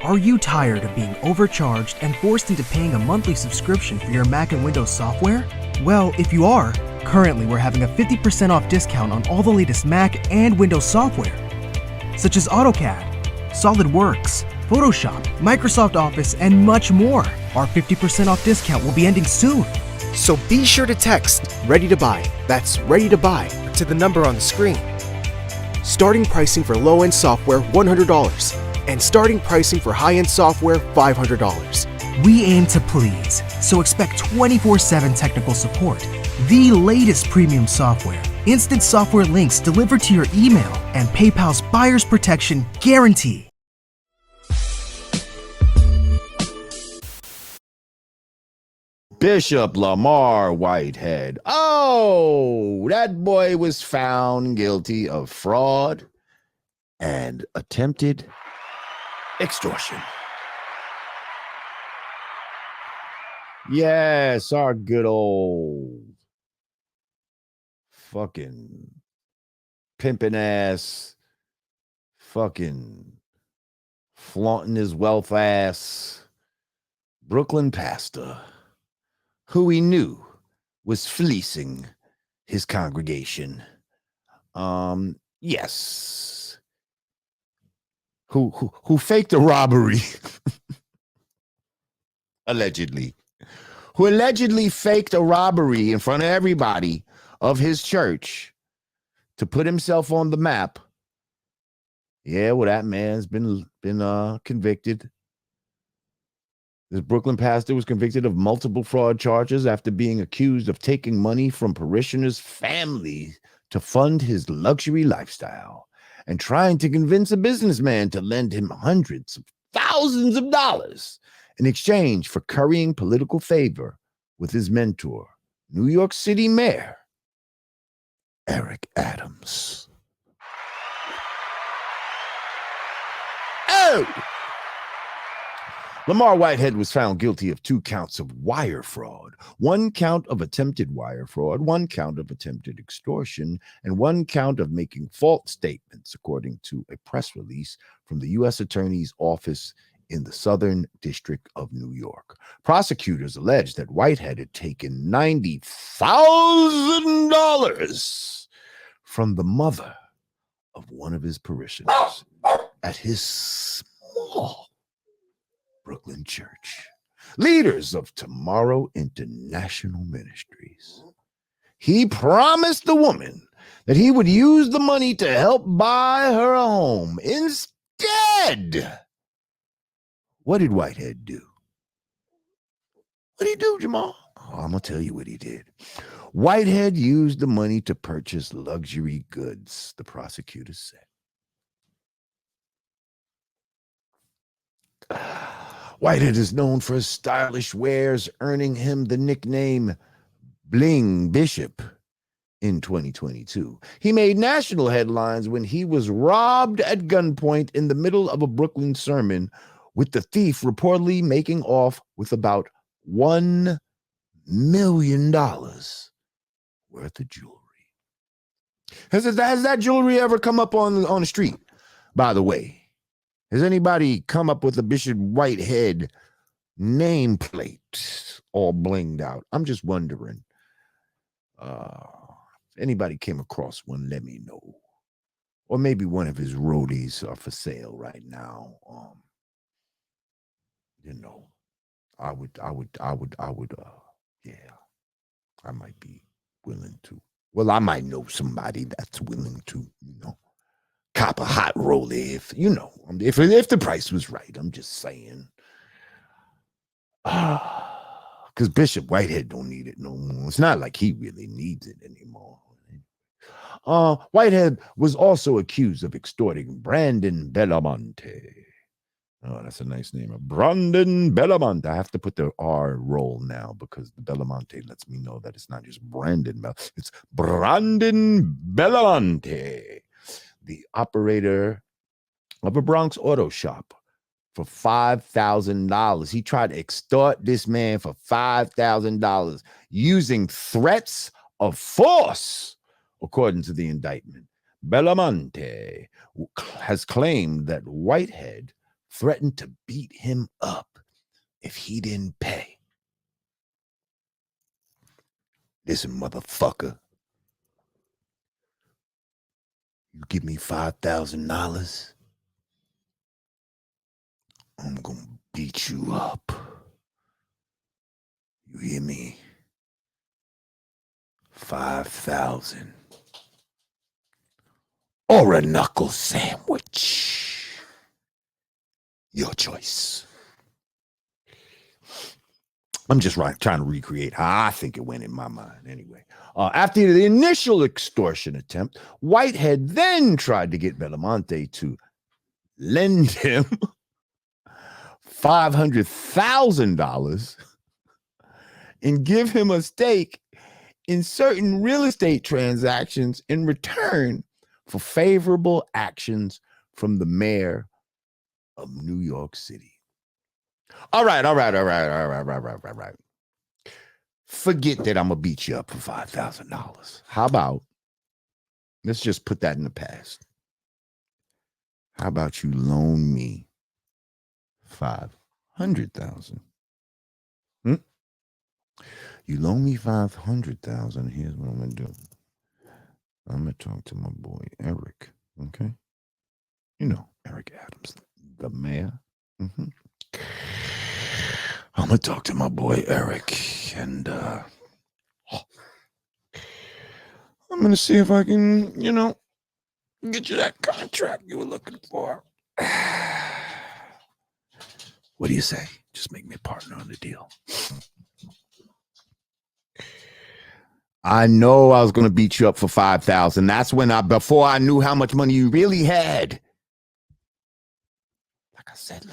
Are you tired of being overcharged and forced into paying a monthly subscription for your Mac and Windows software? Well, if you are, currently we're having a 50% off discount on all the latest Mac and Windows software, such as AutoCAD, SolidWorks, Photoshop, Microsoft Office, and much more. Our 50% off discount will be ending soon. So be sure to text Ready to Buy, that's Ready to Buy, to the number on the screen. Starting pricing for low-end software, $100. And starting pricing for high-end software, $500. We aim to please, so expect 24/7 technical support, the latest premium software, instant software links delivered to your email, and PayPal's buyer's protection guarantee. Bishop Lamor Whitehead. Oh, that boy was found guilty of fraud and attempted extortion. Yes, our good old fucking pimpin' ass, fucking flaunting his wealth ass Brooklyn pastor, who he knew was fleecing his congregation. Yes. Who faked a robbery, allegedly. Who allegedly faked a robbery in front of everybody of his church to put himself on the map. Yeah, well, that man's been convicted. This Brooklyn pastor was convicted of multiple fraud charges after being accused of taking money from parishioners' families to fund his luxury lifestyle and trying to convince a businessman to lend him hundreds of thousands of dollars in exchange for currying political favor with his mentor, New York City Mayor Eric Adams. Oh! Lamor Whitehead was found guilty of 2 counts of wire fraud, 1 count of attempted wire fraud, 1 count of attempted extortion, and 1 count of making false statements, according to a press release from the U.S. Attorney's Office in the Southern District of New York. Prosecutors alleged that Whitehead had taken $90,000 from the mother of one of his parishioners at his small Brooklyn church. Leaders of Tomorrow International Ministries. He promised the woman that he would use the money to help buy her a home. Instead, what did Whitehead do? What did he do, Jamar? Oh, I'm going to tell you what he did. Whitehead used the money to purchase luxury goods, the prosecutors said. Whitehead is known for his stylish wares, earning him the nickname Bling Bishop in 2022. He made national headlines when he was robbed at gunpoint in the middle of a Brooklyn sermon, with the thief reportedly making off with about $1 million worth of jewelry. Has that jewelry ever come up on the street, by the way? Has anybody come up with a Bishop Whitehead nameplate all blinged out? I'm just wondering. If anybody came across one, let me know. Or maybe one of his roadies are for sale right now. I would, yeah, I might be willing to. Well, I might know somebody that's willing to, cop a hot rollie if the price was right. I'm just saying. Because Bishop Whitehead don't need it no more. It's not like he really needs it anymore. Whitehead was also accused of extorting Brandon Belamonte. Oh, that's a nice name. Brandon Belamonte. I have to put the R roll now because the Belamonte lets me know that it's not just Brandon. It's Brandon Belamonte, the operator of a Bronx auto shop, for $5,000. He tried to extort this man for $5,000 using threats of force, according to the indictment. Belamonte has claimed that Whitehead threatened to beat him up if he didn't pay. Listen, motherfucker. You give me $5,000, I'm gonna beat you up. You hear me? 5,000. Or a knuckle sandwich. Your choice. I'm just trying to recreate how I think it went in my mind anyway. After the initial extortion attempt, Whitehead then tried to get Belamonte to lend him $500,000 and give him a stake in certain real estate transactions in return for favorable actions from the mayor of New York City. All right. Forget that I'm going to beat you up for $5,000. How about, let's just put that in the past. How about you loan me $500,000? You loan me $500,000. Here's what I'm going to do. I'm going to talk to my boy, Eric. Okay. You know, Eric Adams, the mayor. I'm going to talk to my boy, Eric, and I'm going to see if I can, get you that contract you were looking for. What do you say? Just make me a partner on the deal. I know I was going to beat you up for $5,000. That's when before I knew how much money you really had. Like I said,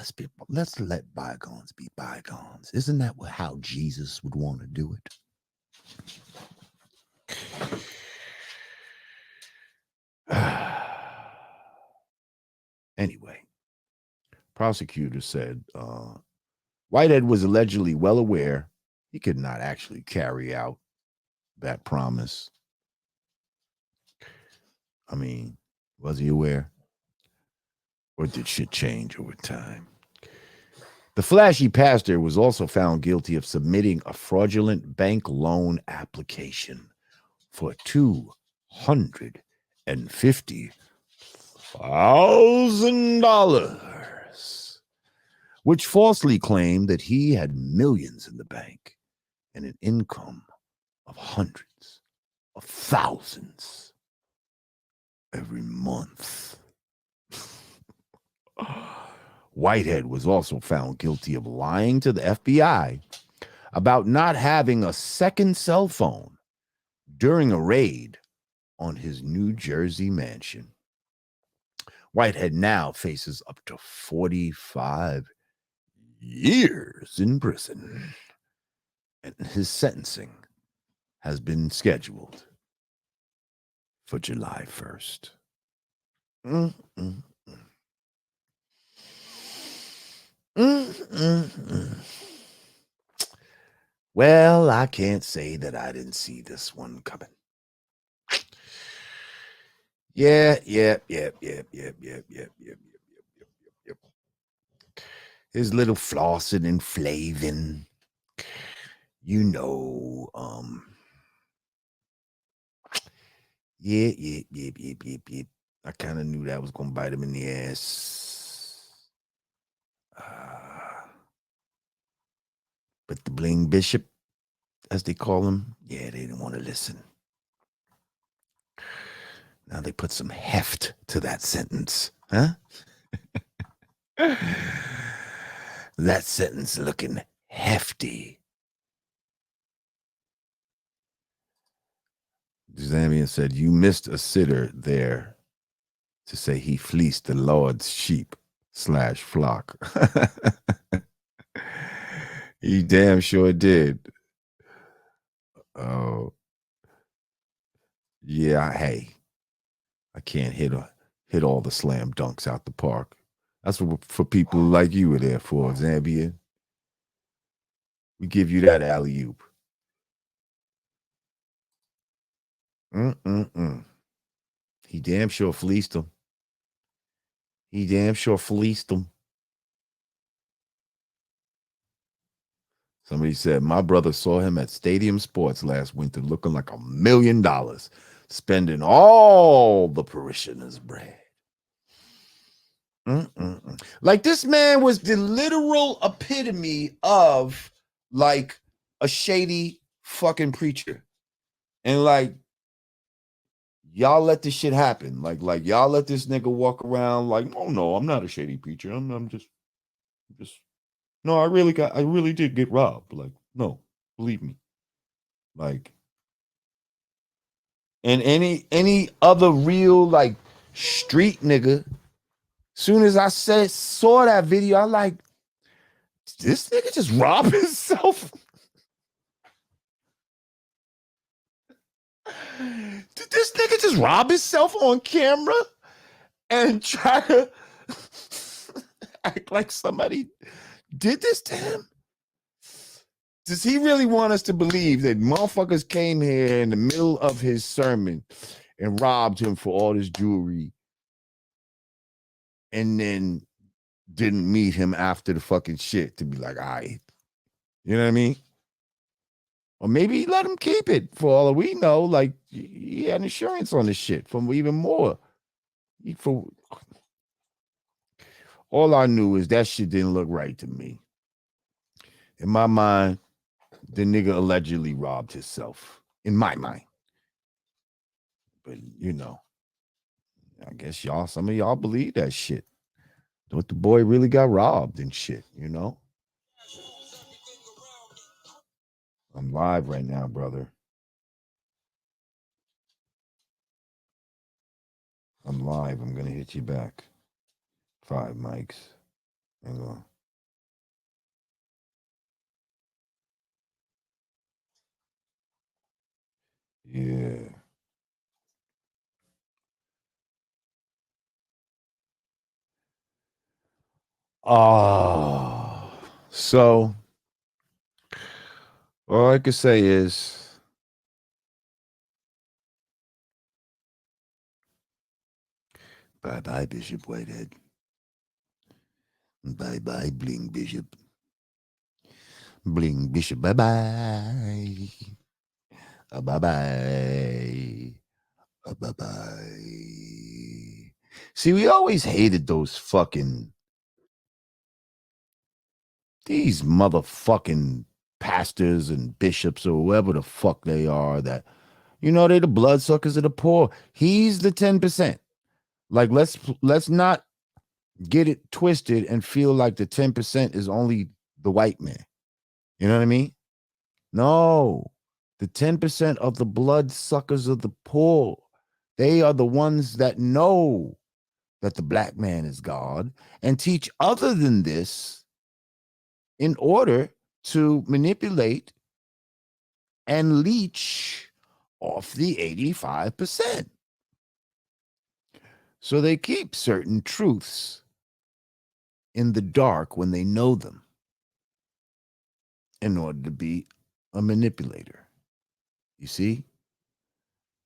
let's let bygones be bygones. Isn't that how Jesus would want to do it? Anyway, prosecutor said Whitehead was allegedly well aware he could not actually carry out that promise. I mean, was he aware? Or did shit change over time? The flashy pastor was also found guilty of submitting a fraudulent bank loan application for $250,000, which falsely claimed that he had millions in the bank and an income of hundreds of thousands every month. Whitehead was also found guilty of lying to the FBI about not having a second cell phone during a raid on his New Jersey mansion. Whitehead now faces up to 45 years in prison, and his sentencing has been scheduled for July 1st. Well, I can't say that I didn't see this one coming. Yeah. His little flossing and flavin, Yep. I kind of knew that was going to bite him in the ass. But the bling bishop, as they call him, yeah, they didn't want to listen. Now they put some heft to that sentence, huh? That sentence looking hefty. Zambian said, you missed a sitter there to say he fleeced the Lord's sheep / flock. He damn sure did. Oh, yeah. Hey, I can't hit all the slam dunks out the park. That's what for people like you were there for, Zambia. We give you that alley-oop. He damn sure fleeced him. Somebody said, my brother saw him at Stadium Sports last winter looking like $1 million, spending all the parishioners' bread. Like, this man was the literal epitome of like a shady fucking preacher. And like, y'all let this shit happen. Like y'all let this nigga walk around like, oh no, I'm not a shady preacher. I'm just no, I really did get robbed. Like, no, believe me. Like, and any other real like street nigga, soon as I saw that video, I like, this nigga just rob himself. Did this nigga just rob himself on camera and try to act like somebody did this to him? Does he really want us to believe that motherfuckers came here in the middle of his sermon and robbed him for all his jewelry and then didn't meet him after the fucking shit to be like, all right, you know what I mean? Or maybe he let him keep it for all that we know. Like, he had insurance on this shit for even more. All I knew is that shit didn't look right to me. In my mind, the nigga allegedly robbed himself. In my mind. But, you know, I guess some of y'all believe that shit. What the boy really got robbed and shit, you know? I'm live right now, brother. I'm live. I'm going to hit you back. 5 mics. Hang on. Yeah. Oh. So, all I could say is, bye-bye, Bishop Whitehead. Bye-bye, Bling Bishop. Bling Bishop, bye-bye. Bye-bye. Bye-bye. See, we always hated these motherfucking pastors and bishops or whoever the fuck they are that, they the bloodsuckers of the poor. He's the 10%. Like, let's not get it twisted and feel like the 10% is only the white man. You know what I mean? No, the 10% of the bloodsuckers of the poor, they are the ones that know that the black man is God and teach other than this in order to manipulate and leech off the 85%. So they keep certain truths in the dark when they know them in order to be a manipulator. You see?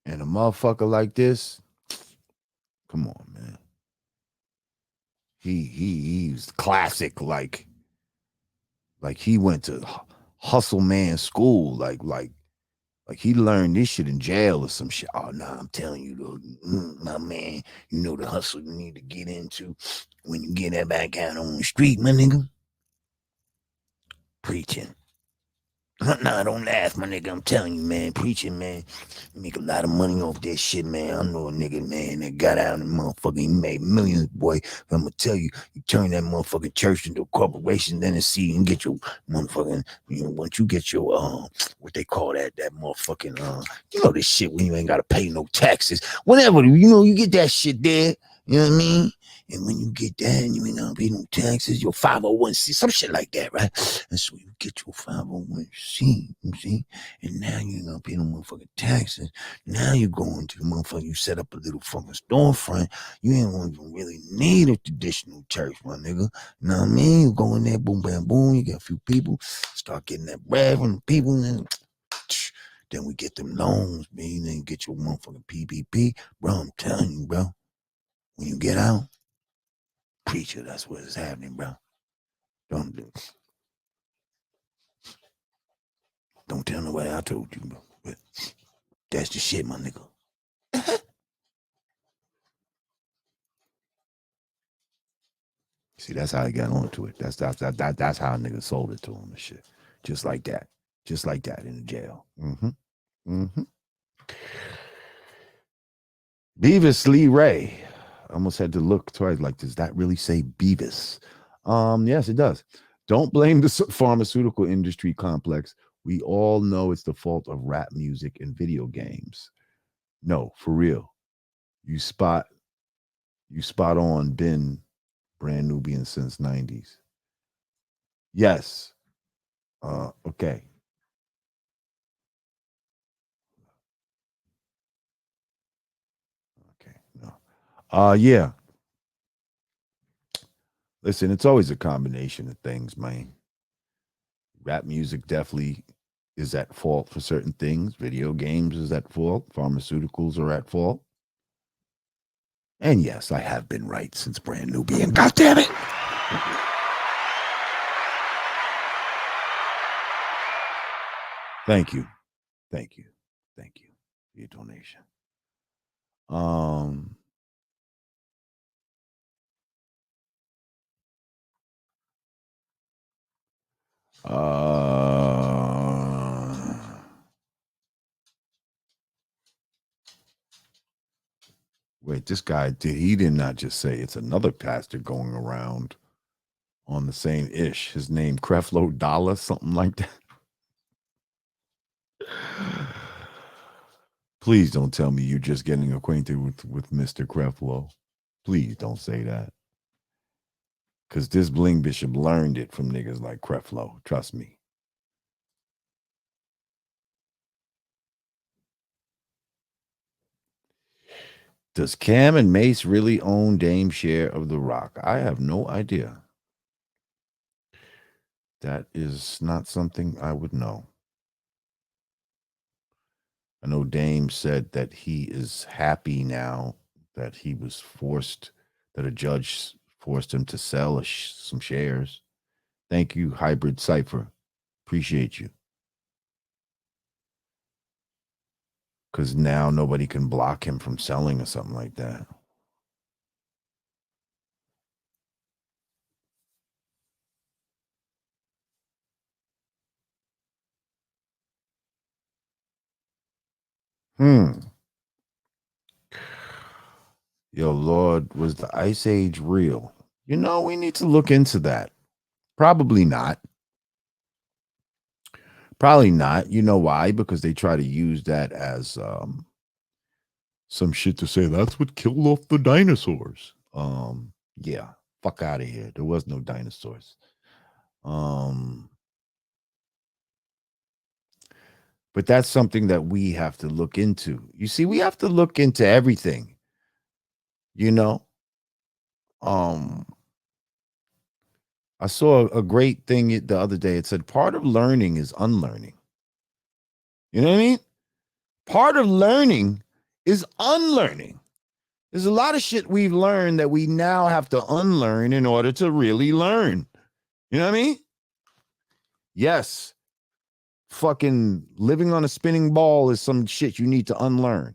And a motherfucker like this, come on, man. He's classic, like he went to hustle man school, like he learned this shit in jail or some shit. Oh, nah, I'm telling you, though, my man, you know the hustle you need to get into when you get that back out on the street, my nigga. Preaching. Nah, don't laugh, my nigga. I'm telling you, man. Preaching, man. You make a lot of money off that shit, man. I know a nigga, man, that got out and motherfucking he made millions, boy. I'm gonna tell you, you turn that motherfucking church into a corporation, then see you can get your motherfucking, once you get your what they call that motherfucking this shit when you ain't gotta pay no taxes. Whenever you get that shit there, you know what I mean? And when you get that, and you ain't gonna pay no taxes, your 501c, some shit like that, right? And so you get your 501c, you see? And now you ain't gonna pay no motherfucking taxes. Now you're going to the motherfucker, you set up a little fucking storefront. You ain't gonna even really need a traditional church, my nigga. You know what I mean? You go in there, boom, bam, boom, you get a few people, start getting that bread from the people, and then we get them loans, man. Then you get your motherfucking PPP. Bro, I'm telling you, bro, when you get out, preacher, that's what is happening, bro. Don't do. Don't tell nobody I told you, but that's the shit, my nigga. See, that's how he got onto it. That's how a nigga sold it to him and shit. Just like that. Just like that in the jail. Mm-hmm. Mm-hmm. Beavis Lee Ray. I almost had to look twice. Like, does that really say Beavis? Yes, it does. Don't blame the pharmaceutical industry complex. We all know it's the fault of rap music and video games. No, for real. You spot on. Been brand Nubian since 90s. Yes. Okay. Okay. No. Yeah. Listen, it's always a combination of things, man. Rap music definitely is at fault for certain things. Video games is at fault. Pharmaceuticals are at fault. And yes, I have been right since brand Nubian. God damn it. Thank you. Thank you. Thank you for your donation. Um Wait, this guy did not just say it's another pastor going around on the same ish. His name Creflo Dollar, something like that. Please don't tell me you're just getting acquainted with Mr. Creflo. Please don't say that. Because this bling bishop learned it from niggas like Creflo. Trust me. Does Cam and Mace really own Dame's share of The Rock? I have no idea. That is not something I would know. I know Dame said that he is happy now that he was forced, that a judge forced him to sell some shares. Thank you, Hybrid Cipher. Appreciate you. Because now nobody can block him from selling or something like that. Yo, Lord, was the Ice Age real? You know, we need to look into that. Probably not. Probably not. You know why? Because they try to use that as some shit to say that's what killed off the dinosaurs. Yeah, fuck out of here. There was no dinosaurs. But that's something that we have to look into. You see, we have to look into everything. You know, I saw a great thing the other day. It said part of learning is unlearning. You know what I mean? Part of learning is unlearning. There's a lot of shit we've learned that we now have to unlearn in order to really learn. You know what I mean? Yes. Fucking living on a spinning ball is some shit you need to unlearn.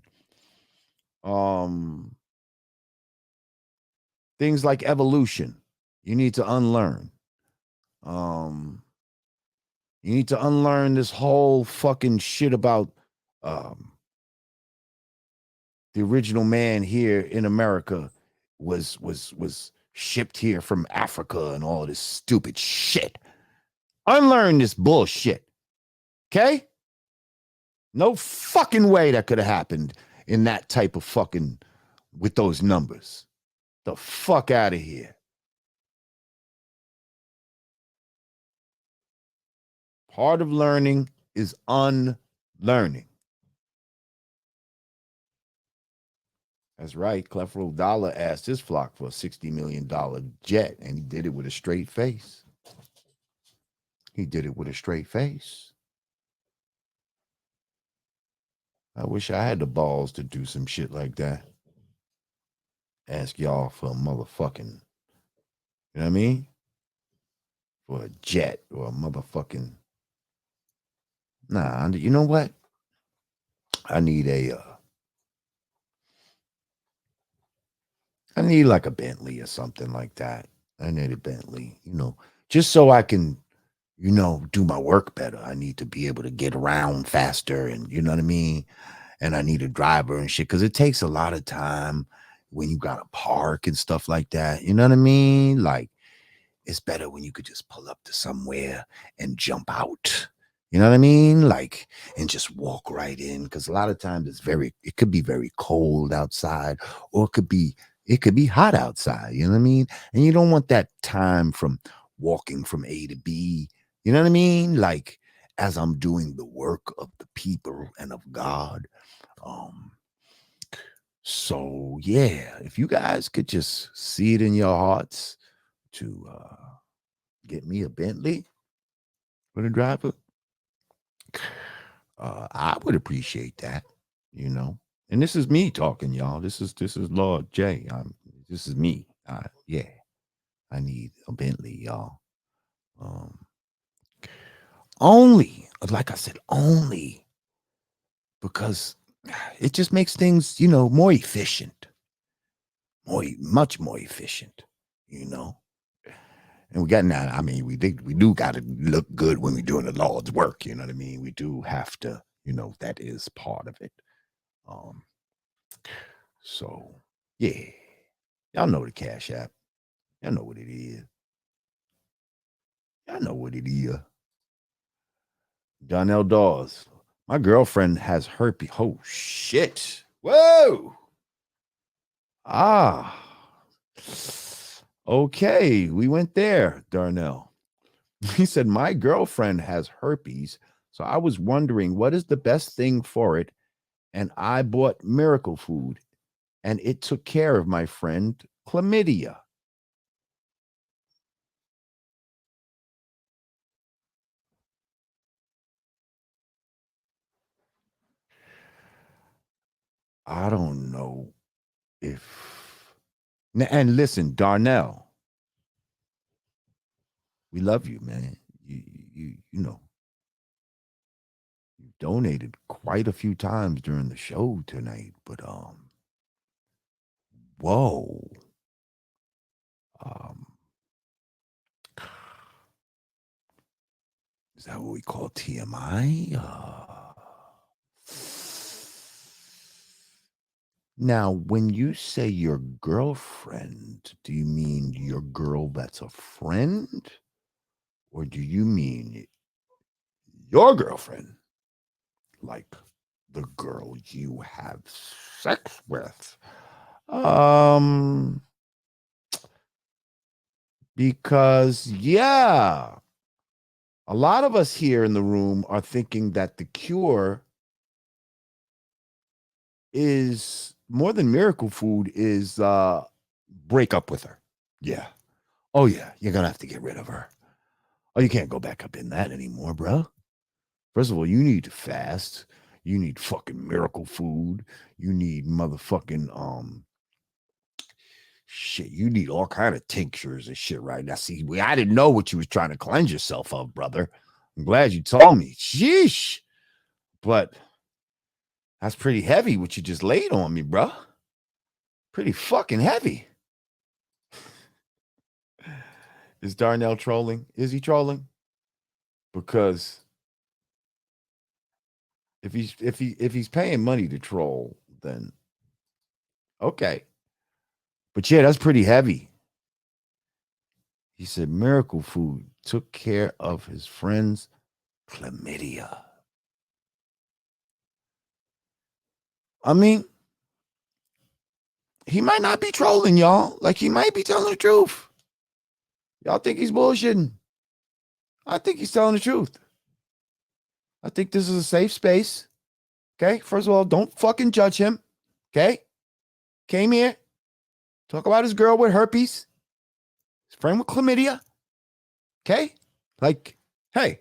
Things like evolution, you need to unlearn. You need to unlearn this whole fucking shit about the original man here in America was shipped here from Africa and all this stupid shit. Unlearn this bullshit. Okay? No fucking way that could have happened in that type of fucking with those numbers. The fuck out of here. Part of learning is unlearning. That's right. Creflo Dollar asked his flock for a $60 million jet, and he did it with a straight face. He did it with a straight face. I wish I had the balls to do some shit like that. Ask y'all for a motherfucking, you know what I mean? For a jet or a motherfucking, Nah, you know what? I need I need like a Bentley or something like that. I need a Bentley, just so I can, do my work better. I need to be able to get around faster, and you know what I mean? And I need a driver and shit because it takes a lot of time when you got to park and stuff like that. You know what I mean? Like, it's better when you could just pull up to somewhere and jump out. You know what I mean? Like, and just walk right in. Because a lot of times it could be very cold outside, or it could be hot outside. You know what I mean? And you don't want that time from walking from A to B. You know what I mean? Like, as I'm doing the work of the people and of God. Um, so yeah, if you guys could just see it in your hearts to get me a Bentley for the driver, I would appreciate that, you know. And this is me talking, y'all. This is Lord J. This is me. Yeah, I need a Bentley, y'all. Um, only, like I said, only because it just makes things, more efficient, much more efficient, you know. And we got now. I mean, we do got to look good when we're doing the Lord's work. You know what I mean? We do have to. That is part of it. Um. So yeah, y'all know the Cash App. Y'all know what it is. Y'all know what it is. Donnell Dawes. My girlfriend has herpes. Oh shit! Whoa! Ah. Okay, we went there, Darnell. He said, my girlfriend has herpes, so I was wondering what is the best thing for it. And I bought miracle food, and it took care of my friend chlamydia. I don't know if. And listen, Darnell, we love you, man. You donated quite a few times during the show tonight, but whoa. Um, is that what we call TMI? Now, when you say your girlfriend, do you mean your girl that's a friend? Or do you mean your girlfriend? Like the girl you have sex with? Um, because yeah, a lot of us here in the room are thinking that the cure is more than miracle food is break up with her. Yeah. Oh yeah, you're gonna have to get rid of her. Oh, you can't go back up in that anymore, bro. First of all, you need to fast. You need fucking miracle food. You need motherfucking shit. You need all kind of tinctures and shit right now. See, I didn't know what you was trying to cleanse yourself of, brother. I'm glad you told me. Sheesh. But that's pretty heavy what you just laid on me, bro. Pretty fucking heavy. Is Darnell trolling? Is he trolling? Because if he's paying money to troll, then okay. But yeah, that's pretty heavy. He said miracle food took care of his friend's chlamydia. I mean, he might not be trolling y'all. Like he might be telling the truth. Y'all think he's bullshitting. I think he's telling the truth. I think this is a safe space. Okay. First of all, don't fucking judge him. Okay. Came here, talk about his girl with herpes, his friend with chlamydia. Okay. Like, hey,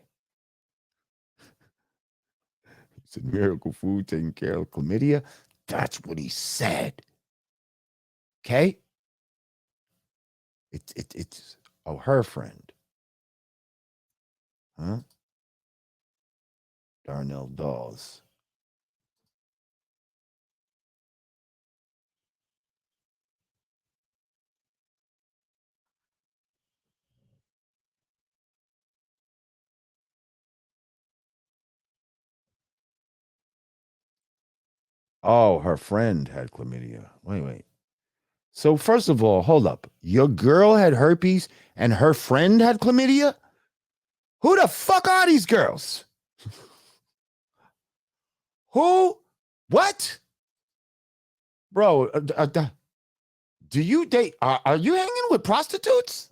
it's a miracle food taking care of chlamydia. That's what he said. Okay. It's her friend. Huh? Darnell Dawes. Oh, her friend had chlamydia. Wait. So first of all, hold up. Your girl had herpes and her friend had chlamydia? Who the fuck are these girls? Who? What? Bro, do you date? Are you hanging with prostitutes?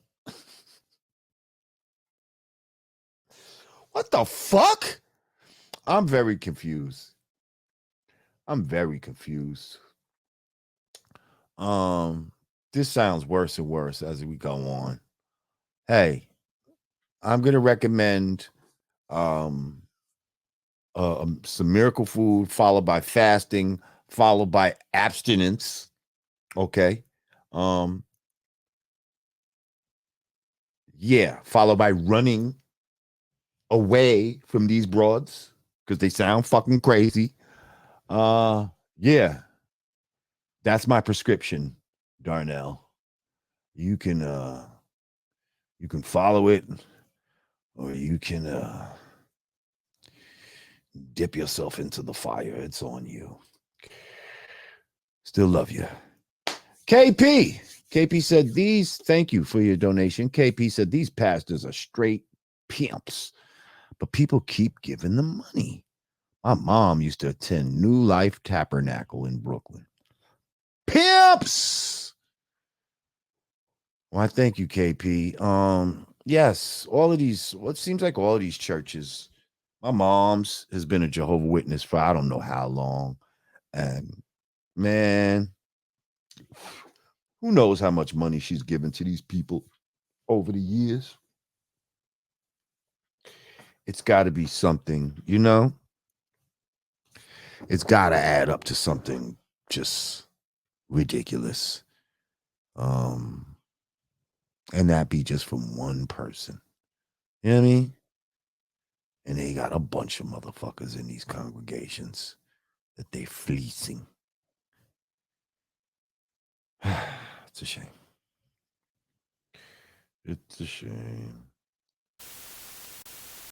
What the fuck? I'm very confused. I'm very confused. This sounds worse and worse as we go on. Hey, I'm gonna recommend um some miracle food followed by fasting, followed by abstinence. Okay. Um, yeah, followed by running away from these broads because they sound fucking crazy. Yeah, that's my prescription, Darnell. You can follow it, or you can dip yourself into the fire. It's on you. Still love you. KP. KP said these, thank you for your donation. KP said these pastors are straight pimps, but people keep giving them money. My mom used to attend New Life Tabernacle in Brooklyn. Pimps. Well, thank you, KP. Yes, all of these, well, it seems like all of these churches. My mom's has been a Jehovah's Witness for I don't know how long. And man, who knows how much money she's given to these people over the years. It's got to be something, it's got to add up to something just ridiculous. And that be just from one person. You know what I mean? And they got a bunch of motherfuckers in these congregations that they fleecing. It's a shame. It's a shame.